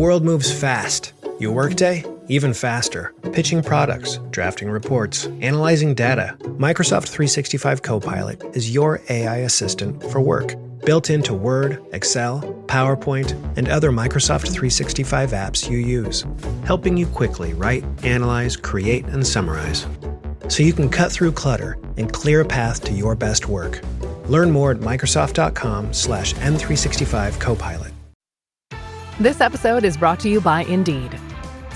world moves fast. Your workday? Even faster. Pitching products, drafting reports, analyzing data. Microsoft 365 Copilot is your AI assistant for work. Built into Word, Excel, PowerPoint, and other Microsoft 365 apps you use. Helping you quickly write, analyze, create, and summarize. So you can cut through clutter and clear a path to your best work. Learn more at Microsoft.com/M365 Copilot. This episode is brought to you by Indeed.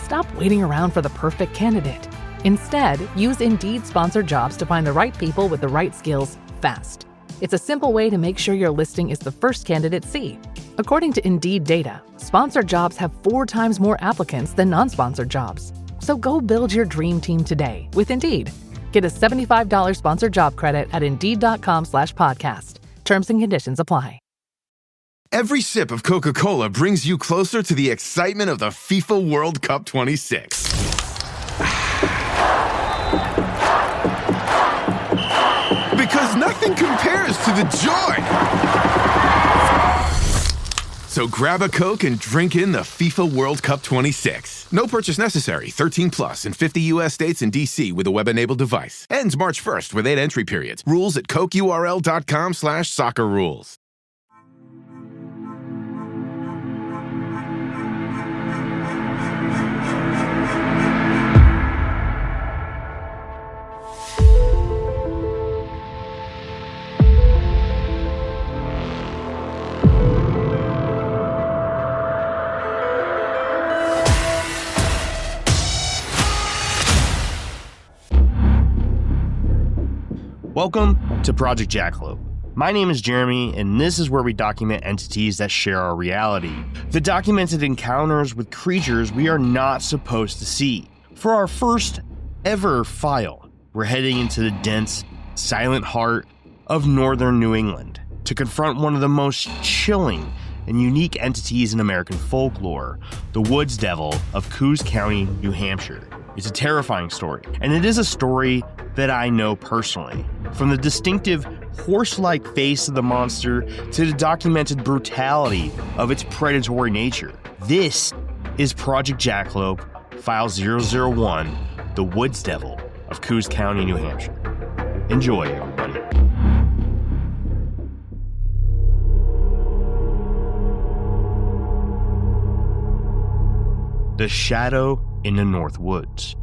Stop waiting around for the perfect candidate. Instead, use Indeed sponsored jobs to find the right people with the right skills fast. It's a simple way to make sure your listing is the first candidates see. According to Indeed data, sponsored jobs have 4 times more applicants than non-sponsored jobs. So go build your dream team today with Indeed. Get a $75 sponsored job credit at Indeed.com/podcast. Terms and conditions apply. Every sip of Coca-Cola brings you closer to the excitement of the FIFA World Cup 26. Because nothing compares to the joy. So grab a Coke and drink in the FIFA World Cup 26. No purchase necessary. 13 plus in 50 U.S. states and D.C. with a web-enabled device. Ends March 1st with 8 entry periods. Rules at cokeurl.com/soccer rules. Welcome to Project Jackalope. My name is Jeremy, and this is where we document entities that share our reality. The documented encounters with creatures we are not supposed to see. For our first ever file, we're heading into the dense, silent heart of northern New England to confront one of the most chilling and unique entities in American folklore, the Woods Devil of Coös County, New Hampshire. It's a terrifying story, and it is a story that I know personally. From the distinctive horse-like face of the monster to the documented brutality of its predatory nature. This is Project Jackalope, File 001, the Woods Devil of Coös County, New Hampshire. Enjoy, everybody. The Shadow in the North Woods.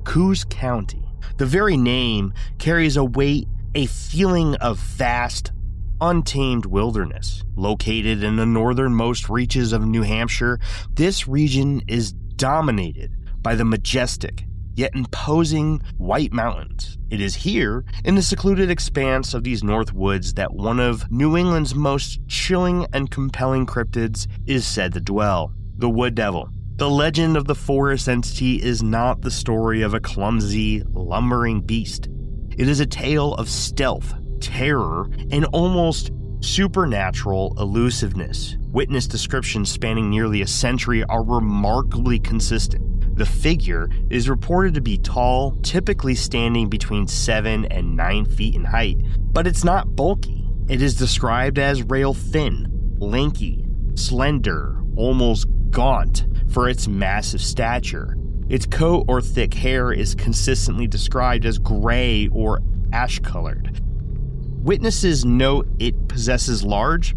Coös County. The very name carries a weight, a feeling of vast, untamed wilderness. Located in the northernmost reaches of New Hampshire, this region is dominated by the majestic, yet imposing White Mountains. It is here, in the secluded expanse of these North Woods, that one of New England's most chilling and compelling cryptids is said to dwell, the Wood Devil. The legend of the forest entity is not the story of a clumsy, lumbering beast. It is a tale of stealth, terror, and almost supernatural elusiveness. Witness descriptions spanning nearly a century are remarkably consistent. The figure is reported to be tall, typically standing between 7 and 9 feet in height, but it's not bulky. It is described as rail thin, lanky, slender, almost gaunt for its massive stature. Its coat or thick hair is consistently described as gray or ash-colored. Witnesses note it possesses large,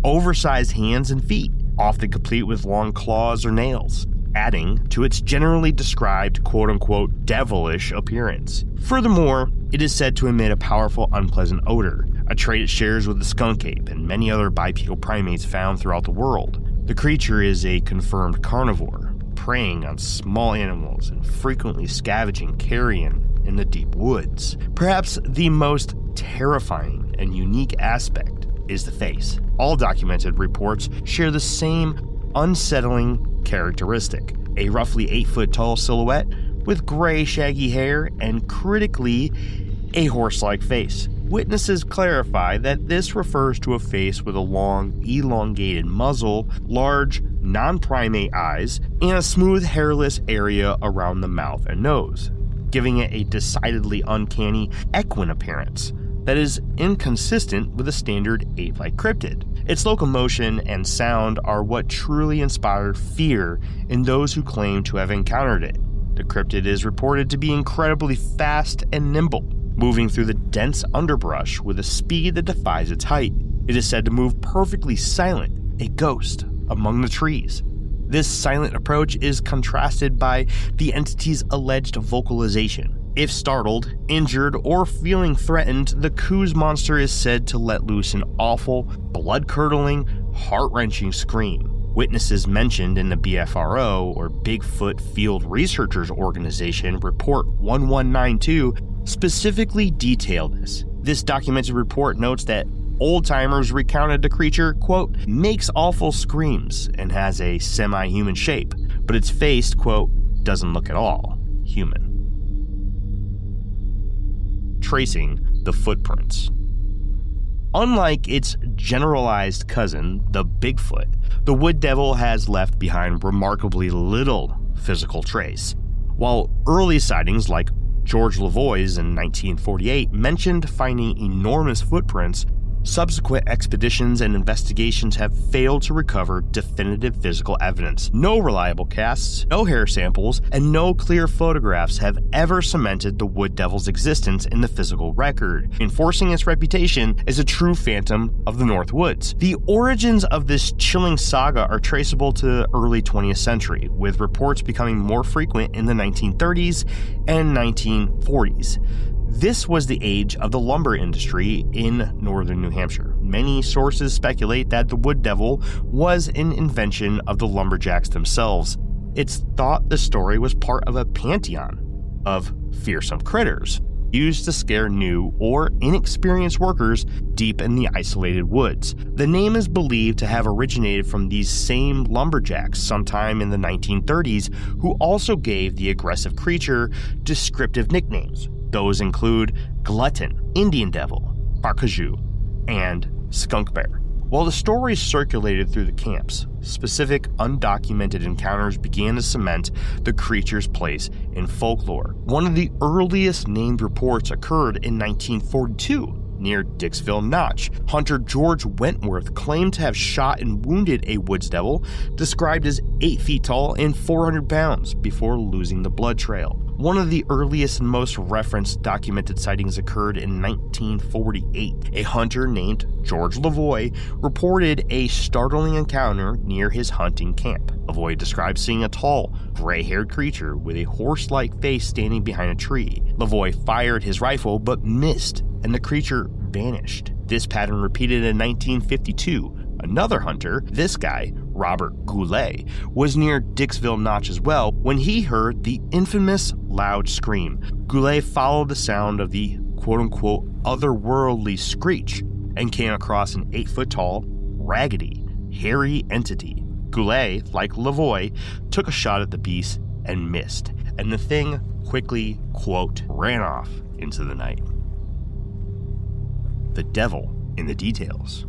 oversized hands and feet, often complete with long claws or nails, adding to its generally described quote-unquote devilish appearance. Furthermore, it is said to emit a powerful, unpleasant odor, a trait it shares with the skunk ape and many other bipedal primates found throughout the world. The creature is a confirmed carnivore, preying on small animals and frequently scavenging carrion in the deep woods. Perhaps the most terrifying and unique aspect is the face. All documented reports share the same unsettling characteristic: a roughly 8-foot-tall silhouette with gray shaggy hair and critically a horse-like face. Witnesses clarify that this refers to a face with a long, elongated muzzle, large, non-primate eyes, and a smooth, hairless area around the mouth and nose, giving it a decidedly uncanny equine appearance. that is inconsistent with a standard ape-like cryptid. Its locomotion and sound are what truly inspire fear in those who claim to have encountered it. The cryptid is reported to be incredibly fast and nimble, moving through the dense underbrush with a speed that defies its height. It is said to move perfectly silent, a ghost among the trees. This silent approach is contrasted by the entity's alleged vocalization. If startled, injured, or feeling threatened, the Coös monster is said to let loose an awful, blood-curdling, heart-wrenching scream. Witnesses mentioned in the BFRO, or Bigfoot Field Researchers Organization, Report 1192 specifically detail this. This documented report notes that old-timers recounted the creature, quote, makes awful screams and has a semi-human shape, but its face, quote, doesn't look at all human. Tracing the footprints. Unlike its generalized cousin, the Bigfoot, the wood devil has left behind remarkably little physical trace. While early sightings like George Lavoie's in 1948 mentioned finding enormous footprints, subsequent expeditions and investigations have failed to recover definitive physical evidence. No reliable casts, no hair samples, and no clear photographs have ever cemented the wood devil's existence in the physical record, enforcing its reputation as a true phantom of the North Woods. The origins of this chilling saga are traceable to the early 20th century, with reports becoming more frequent in the 1930s and 1940s. This was the age of the lumber industry in northern New Hampshire. Many sources speculate that the wood devil was an invention of the lumberjacks themselves. It's thought the story was part of a pantheon of fearsome critters used to scare new or inexperienced workers deep in the isolated woods. The name is believed to have originated from these same lumberjacks sometime in the 1930s, who also gave the aggressive creature descriptive nicknames. Those include Glutton, Indian Devil, Barkaju, and Skunk Bear. While the stories circulated through the camps, specific undocumented encounters began to cement the creature's place in folklore. One of the earliest named reports occurred in 1942 near Dixville Notch. Hunter George Wentworth claimed to have shot and wounded a woods devil described as 8 feet tall and 400 pounds before losing the blood trail. One of the earliest and most referenced documented sightings occurred in 1948. A hunter named George Lavoie reported a startling encounter near his hunting camp. Lavoie described seeing a tall, gray-haired creature with a horse-like face standing behind a tree. Lavoie fired his rifle but missed, and the creature vanished. This pattern repeated in 1952. Another hunter, this guy, Robert Goulet, was near Dixville Notch as well when he heard the infamous loud scream. Goulet followed the sound of the quote-unquote otherworldly screech and came across an 8-foot-tall, raggedy, hairy entity. Goulet, like Lavoie, took a shot at the beast and missed, and the thing quickly, quote, ran off into the night. The devil in the details.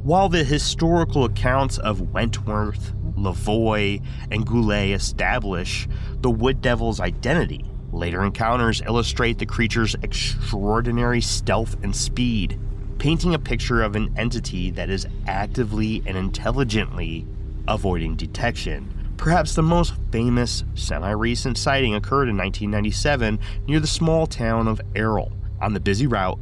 While the historical accounts of Wentworth, Lavoie, and Goulet establish the wood devil's identity, later encounters illustrate the creature's extraordinary stealth and speed, painting a picture of an entity that is actively and intelligently avoiding detection. Perhaps the most famous semi-recent sighting occurred in 1997 near the small town of Errol on the busy Route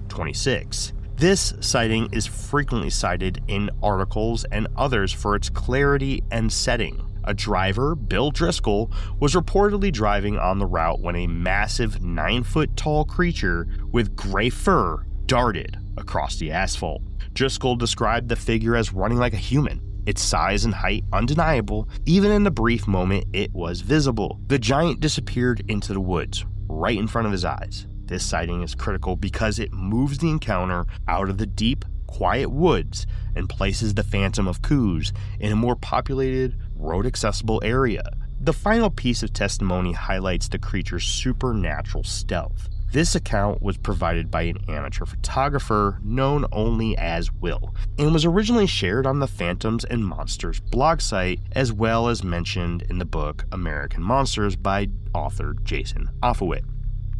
26. This sighting is frequently cited in articles and others for its clarity and setting. A driver, Bill Driscoll, was reportedly driving on the route when a massive 9-foot-tall creature with gray fur darted across the asphalt. Driscoll described the figure as running like a human, its size and height undeniable, even in the brief moment it was visible. The giant disappeared into the woods, right in front of his eyes. This sighting is critical because it moves the encounter out of the deep, quiet woods and places the Phantom of Coös in a more populated, road-accessible area. The final piece of testimony highlights the creature's supernatural stealth. This account was provided by an amateur photographer known only as Will, and was originally shared on the Phantoms and Monsters blog site, as well as mentioned in the book American Monsters by author Jason Offowit.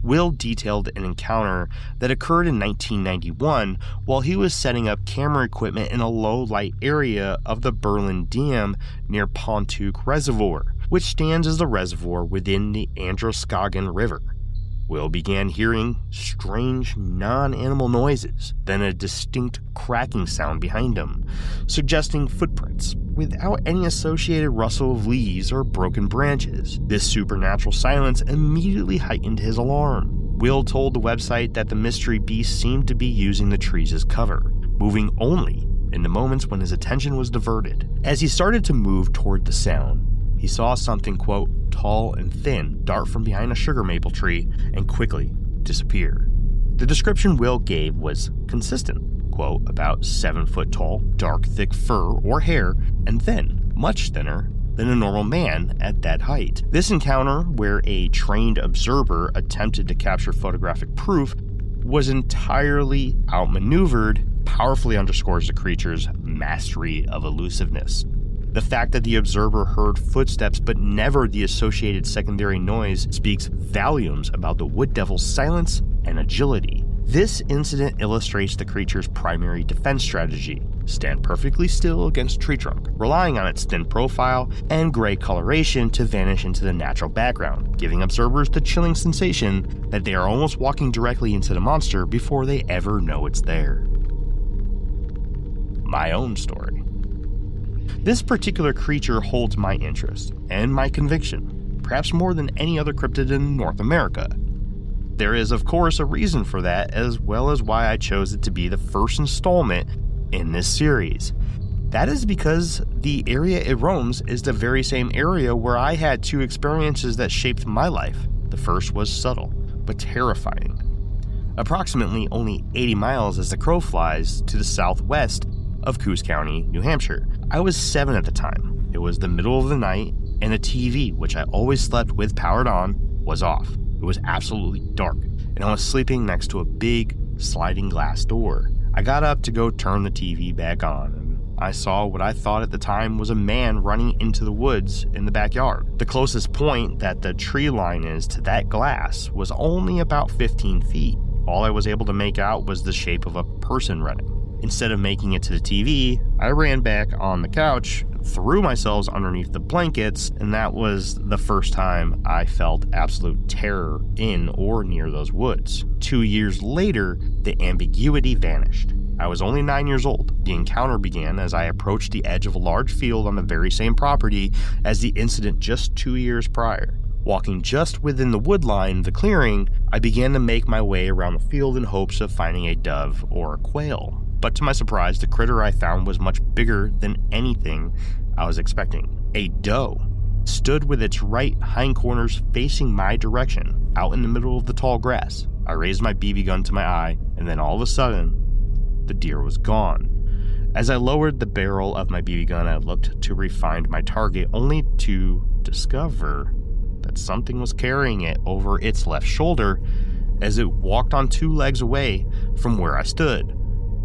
Will detailed an encounter that occurred in 1991 while he was setting up camera equipment in a low-light area of the Berlin Dam near Pontook Reservoir, which stands as the reservoir within the Androscoggin River. Will began hearing strange, non-animal noises, then a distinct cracking sound behind him, suggesting footprints, without any associated rustle of leaves or broken branches. This supernatural silence immediately heightened his alarm. Will told the website that the mystery beast seemed to be using the trees as cover, moving only in the moments when his attention was diverted. As he started to move toward the sound, he saw something, quote, tall and thin dart from behind a sugar maple tree and quickly disappear. The description Will gave was consistent, quote, about 7 foot tall, dark, thick fur or hair, and thin, much thinner than a normal man at that height. This encounter, where a trained observer attempted to capture photographic proof, was entirely outmaneuvered, powerfully underscores the creature's mastery of elusiveness. The fact that the observer heard footsteps but never the associated secondary noise speaks volumes about the wood devil's silence and agility. This incident illustrates the creature's primary defense strategy: stand perfectly still against a tree trunk, relying on its thin profile and gray coloration to vanish into the natural background, giving observers the chilling sensation that they are almost walking directly into the monster before they ever know it's there. My own story. This particular creature holds my interest and my conviction, perhaps more than any other cryptid in North America. There is, of course, a reason for that, as well as why I chose it to be the first installment in this series. That is because the area it roams is the very same area where I had 2 experiences that shaped my life. The first was subtle, but terrifying. Approximately only 80 miles as the crow flies to the southwest of Coös County, New Hampshire. I was 7 at the time. It was the middle of the night, and the TV, which I always slept with powered on, was off. It was absolutely dark, and I was sleeping next to a big sliding glass door. I got up to go turn the TV back on, and I saw what I thought at the time was a man running into the woods in the backyard. The closest point that the tree line is to that glass was only about 15 feet. All I was able to make out was the shape of a person running. Instead of making it to the TV, I ran back on the couch, threw myself underneath the blankets, and that was the first time I felt absolute terror in or near those woods. 2 years later, the ambiguity vanished. I was only 9 years old. The encounter began as I approached the edge of a large field on the very same property as the incident just 2 years prior. Walking just within the wood line of the clearing, I began to make my way around the field in hopes of finding a dove or a quail. But to my surprise, the critter I found was much bigger than anything I was expecting. A doe stood with its right hindquarters facing my direction, out in the middle of the tall grass. I raised my BB gun to my eye, and then all of a sudden, the deer was gone. As I lowered the barrel of my BB gun, I looked to refine my target, only to discover that something was carrying it over its left shoulder as it walked on 2 legs away from where I stood.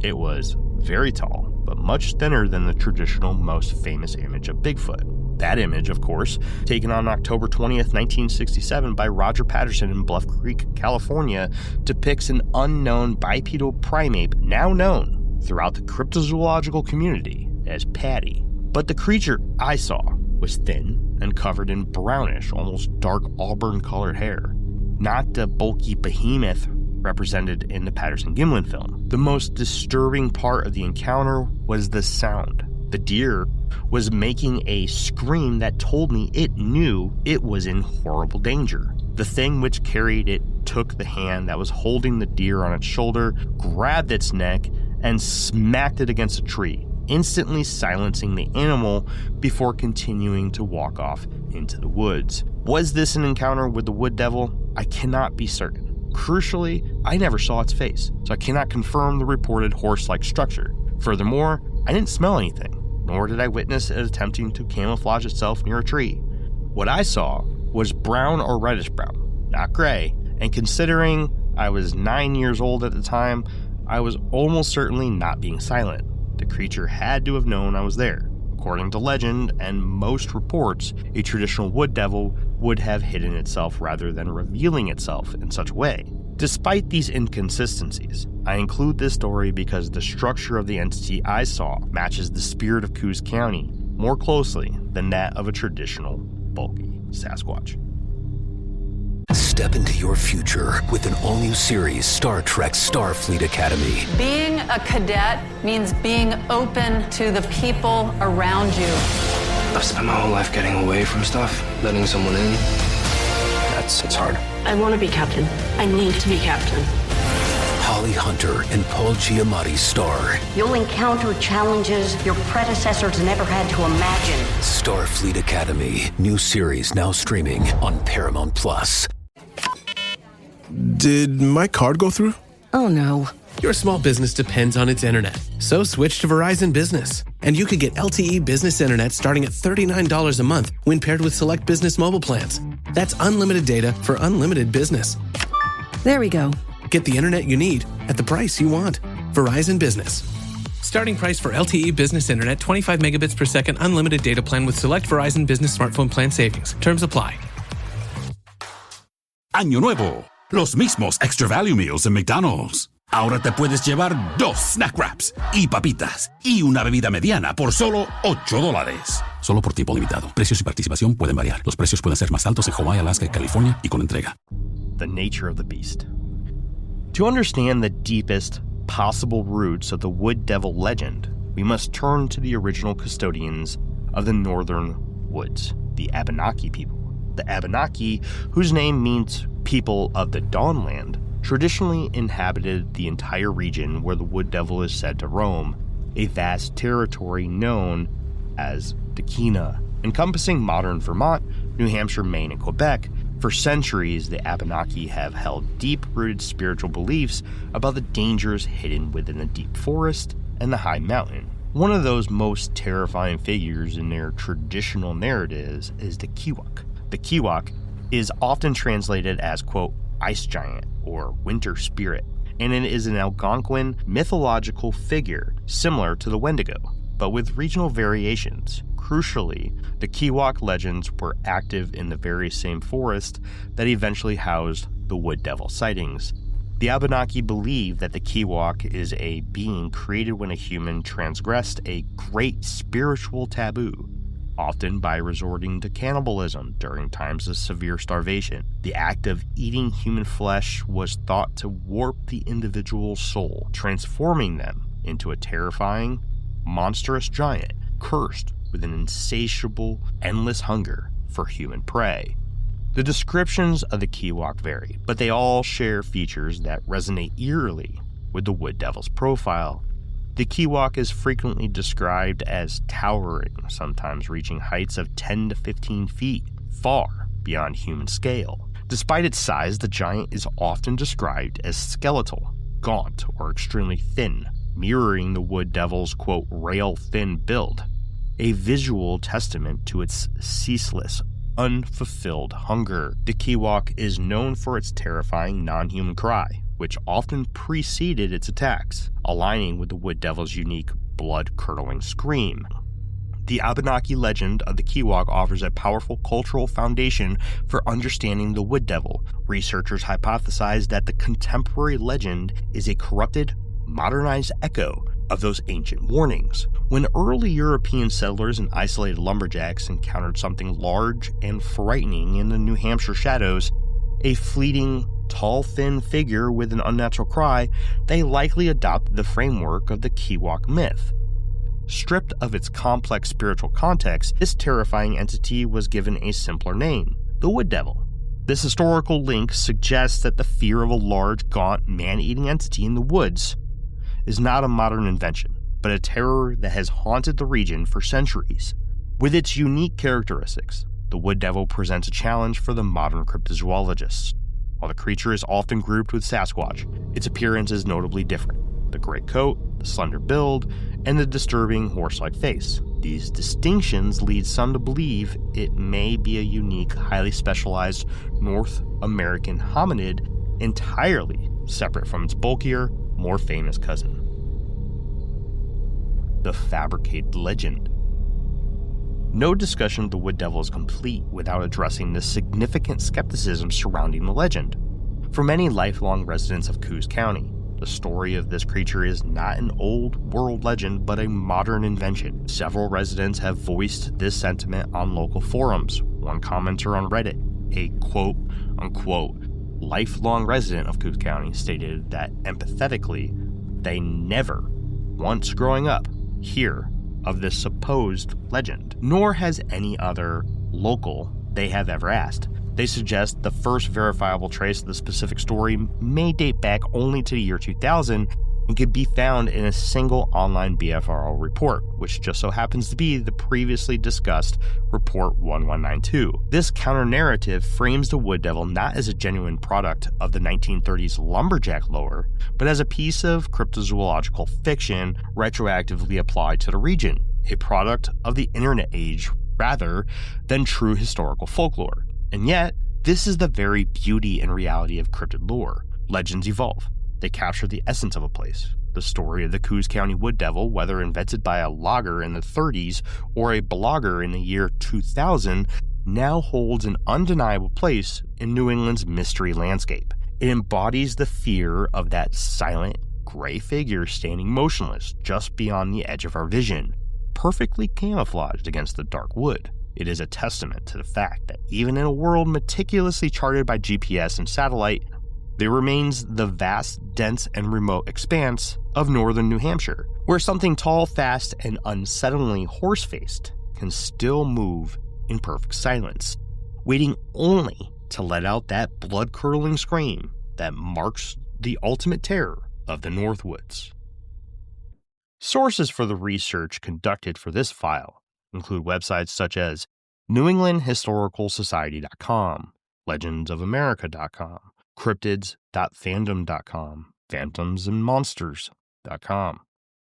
It was very tall, but much thinner than the traditional, most famous image of Bigfoot. That image, of course, taken on October 20th, 1967 by Roger Patterson in Bluff Creek, California, depicts an unknown bipedal primate now known throughout the cryptozoological community as Patty. But the creature I saw was thin and covered in brownish, almost dark auburn-colored hair, not the bulky behemoth represented in the Patterson-Gimlin film. The most disturbing part of the encounter was the sound. The deer was making a scream that told me it knew it was in horrible danger. The thing which carried it took the hand that was holding the deer on its shoulder, grabbed its neck, and smacked it against a tree, instantly silencing the animal before continuing to walk off into the woods. Was this an encounter with the wood devil? I cannot be certain. Crucially, I never saw its face, so I cannot confirm the reported horse-like structure. Furthermore, I didn't smell anything, nor did I witness it attempting to camouflage itself near a tree. What I saw was brown or reddish brown, not gray, and considering I was 9 years old at the time, I was almost certainly not being silent. The creature had to have known I was there. According to legend and most reports, a traditional wood devil would have hidden itself rather than revealing itself in such a way. Despite these inconsistencies, I include this story because the structure of the entity I saw matches the spirit of Coös County more closely than that of a traditional, bulky Sasquatch. Step into your future with an all-new series, Star Trek Starfleet Academy. Being a cadet means being open to the people around you. I've spent my whole life getting away from stuff, letting someone in. It's hard. I want to be captain. I need to be captain. Holly Hunter and Paul Giamatti star. You'll encounter challenges your predecessors never had to imagine. Starfleet Academy. New series now streaming on Paramount+. Did my card go through? Oh no. Your small business depends on its internet. So switch to Verizon Business. And you could get LTE business internet starting at $39 a month when paired with select business mobile plans. That's unlimited data for unlimited business. There we go. Get the internet you need at the price you want. Verizon Business. Starting price for LTE business internet, 25 megabits per second, unlimited data plan with select Verizon Business smartphone plan savings. Terms apply. Año Nuevo. Los mismos Extra Value Meals en McDonald's. Ahora te puedes llevar 2 snack wraps y papitas y una bebida mediana por solo $8. Solo por tiempo limitado. Precios y participación pueden variar. Los precios pueden ser más altos en Hawaii, Alaska y California y con entrega. The nature of the beast. To understand the deepest possible roots of the wood devil legend, we must turn to the original custodians of the northern woods, the Abenaki people. The Abenaki, whose name means people of the Dawnland, traditionally inhabited the entire region where the wood devil is said to roam, a vast territory known as Dakina, encompassing modern Vermont, New Hampshire, Maine, and Quebec. For centuries, the Abenaki have held deep-rooted spiritual beliefs about the dangers hidden within the deep forest and the high mountain. One of those most terrifying figures in their traditional narratives is the Kiwak. The Kiwak is often translated as, quote, ice giant or winter spirit, and it is an Algonquin mythological figure similar to the Wendigo, but with regional variations. Crucially, the Kiwak legends were active in the very same forest that eventually housed the wood devil sightings. The Abenaki believe that the Kiwak is a being created when a human transgressed a great spiritual taboo, often by resorting to cannibalism during times of severe starvation. The act of eating human flesh was thought to warp the individual's soul, transforming them into a terrifying, monstrous giant, cursed with an insatiable, endless hunger for human prey. The descriptions of the Kiwak vary, but they all share features that resonate eerily with the wood devil's profile. The Kiwak is frequently described as towering, sometimes reaching heights of 10 to 15 feet, far beyond human scale. Despite its size, the giant is often described as skeletal, gaunt, or extremely thin, mirroring the wood devil's, quote, rail-thin build, a visual testament to its ceaseless, unfulfilled hunger. The Kiwak is known for its terrifying non-human cry, which often preceded its attacks, aligning with the wood devil's unique blood-curdling scream. The Abenaki legend of the Kiwak offers a powerful cultural foundation for understanding the wood devil. Researchers hypothesize that the contemporary legend is a corrupted, modernized echo of those ancient warnings. When early European settlers and isolated lumberjacks encountered something large and frightening in the New Hampshire shadows, a fleeting, tall, thin figure with an unnatural cry, they likely adopted the framework of the Kiwak myth. Stripped of its complex spiritual context, this terrifying entity was given a simpler name, the wood devil. This historical link suggests that the fear of a large, gaunt, man-eating entity in the woods is not a modern invention, but a terror that has haunted the region for centuries. With its unique characteristics, the wood devil presents a challenge for the modern cryptozoologists. While the creature is often grouped with Sasquatch, its appearance is notably different. The gray coat, the slender build, and the disturbing horse-like face. These distinctions lead some to believe it may be a unique, highly specialized North American hominid entirely separate from its bulkier, more famous cousin. The fabricated legend. No discussion of the Wood Devil is complete without addressing the significant skepticism surrounding the legend. For many lifelong residents of Coös County, the story of this creature is not an old world legend but a modern invention. Several residents have voiced this sentiment on local forums. One commenter on Reddit, a quote-unquote lifelong resident of Coös County, stated that empathetically, they never, once growing up, hear of this supposed legend, nor has any other local they have ever asked. They suggest the first verifiable trace of the specific story may date back only to the year 2000 and could be found in a single online BFRO report, which just so happens to be the previously discussed Report 1192. This counter-narrative frames the Wood Devil not as a genuine product of the 1930s lumberjack lore, but as a piece of cryptozoological fiction retroactively applied to the region, a product of the internet age rather than true historical folklore. And yet, this is the very beauty and reality of cryptid lore. Legends evolve. They capture the essence of a place. The story of the Coös County Wood Devil, whether invented by a logger in the 30s or a blogger in the year 2000, now holds an undeniable place in New England's mystery landscape. It embodies the fear of that silent, gray figure standing motionless just beyond the edge of our vision, perfectly camouflaged against the dark wood. It is a testament to the fact that even in a world meticulously charted by GPS and satellite, there remains the vast, dense, and remote expanse of northern New Hampshire, where something tall, fast, and unsettlingly horse-faced can still move in perfect silence, waiting only to let out that blood-curdling scream that marks the ultimate terror of the Northwoods. Sources for the research conducted for this file include websites such as NewEnglandHistoricalSociety.com, LegendsOfAmerica.com, Cryptids.fandom.com, PhantomsAndMonsters.com,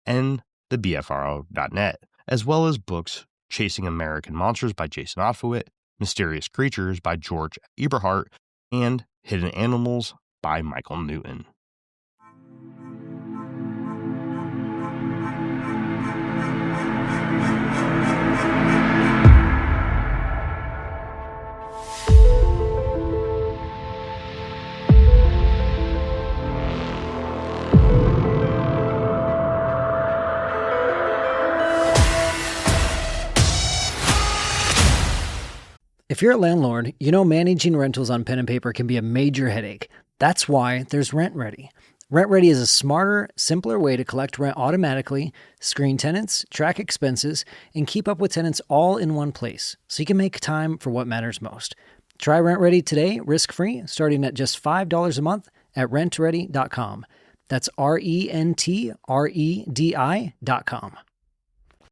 and the BFRO.net, as well as books Chasing American Monsters by Jason Otfowit, Mysterious Creatures by George Eberhardt, and Hidden Animals by Michael Newton. If you're a landlord, you know managing rentals on pen and paper can be a major headache. That's why there's RentRedi. RentRedi is a smarter, simpler way to collect rent automatically, screen tenants, track expenses, and keep up with tenants all in one place, so you can make time for what matters most. Try RentRedi today, risk-free, starting at just $5 a month at rentredi.com. That's RENTREDI.com.